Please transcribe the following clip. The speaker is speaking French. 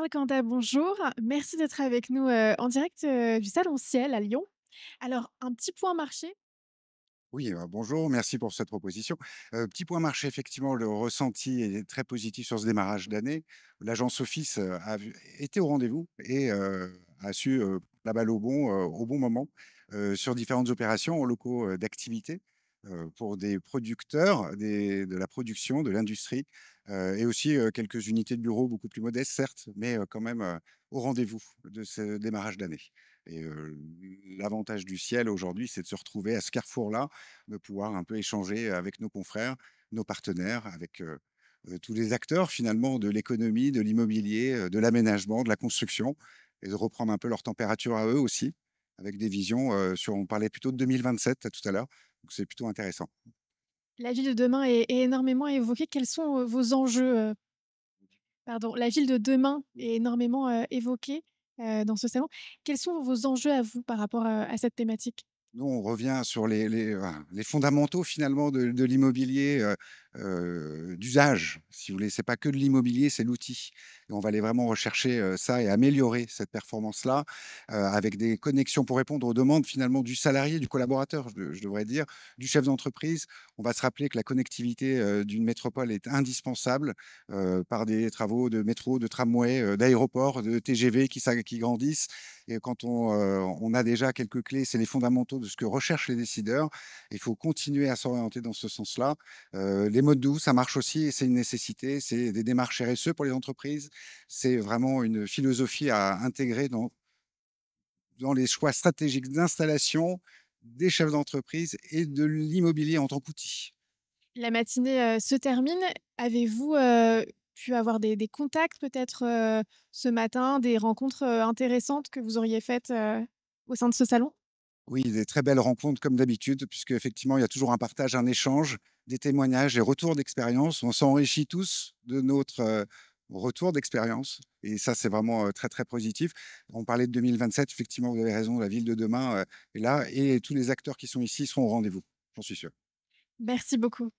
Charles Kanda, bonjour. Merci d'être avec nous, en direct, du Salon Ciel à Lyon. Alors, un petit point marché. Oui, bonjour, merci pour cette proposition. Petit point marché, effectivement, le ressenti est très positif sur ce démarrage d'année. L'agence Office, était au rendez-vous et a su, la balle au bon moment, sur différentes opérations en locaux, d'activité, pour des producteurs, de la production, de l'industrie, et aussi, quelques unités de bureaux beaucoup plus modestes certes, mais quand même, au rendez-vous de ce démarrage d'année. Et l'avantage du ciel aujourd'hui, c'est de se retrouver à ce carrefour-là, de pouvoir un peu échanger avec nos confrères, nos partenaires, avec, tous les acteurs finalement de l'économie, de l'immobilier, de l'aménagement, de la construction et de reprendre un peu leur température à eux aussi, avec des visions, on parlait plutôt de 2027 tout à l'heure, donc c'est plutôt intéressant. La ville de demain est énormément évoquée. Quels sont, vos enjeux, pardon, la ville de demain est énormément, évoquée, dans ce salon. Quels sont vos enjeux à vous par rapport, à cette thématique? Nous, on revient sur les fondamentaux finalement de l'immobilier, d'usage, si vous voulez. C'est pas que de l'immobilier, c'est l'outil et on va aller vraiment rechercher, ça et améliorer cette performance-là, avec des connexions pour répondre aux demandes finalement du salarié, du collaborateur, je devrais dire, du chef d'entreprise. On va se rappeler que la connectivité, d'une métropole est indispensable, par des travaux de métro, de tramway, d'aéroports, de TGV qui grandissent et quand on a déjà quelques clés, c'est les fondamentaux de ce que recherchent les décideurs. Il faut continuer à s'orienter dans ce sens-là. Les modes doux, ça marche aussi et c'est une nécessité. C'est des démarches RSE pour les entreprises. C'est vraiment une philosophie à intégrer dans les choix stratégiques d'installation des chefs d'entreprise et de l'immobilier en tant qu'outil. La matinée, se termine. Avez-vous, pu avoir des contacts peut-être, ce matin, des rencontres, intéressantes que vous auriez faites, au sein de ce salon? Oui, des très belles rencontres comme d'habitude, puisque effectivement il y a toujours un partage, un échange, des témoignages, des retours d'expérience. On s'enrichit tous de notre, retour d'expérience et ça, c'est vraiment, très, très positif. On parlait de 2027, effectivement, vous avez raison, la ville de demain, est là et tous les acteurs qui sont ici seront au rendez-vous, j'en suis sûr. Merci beaucoup.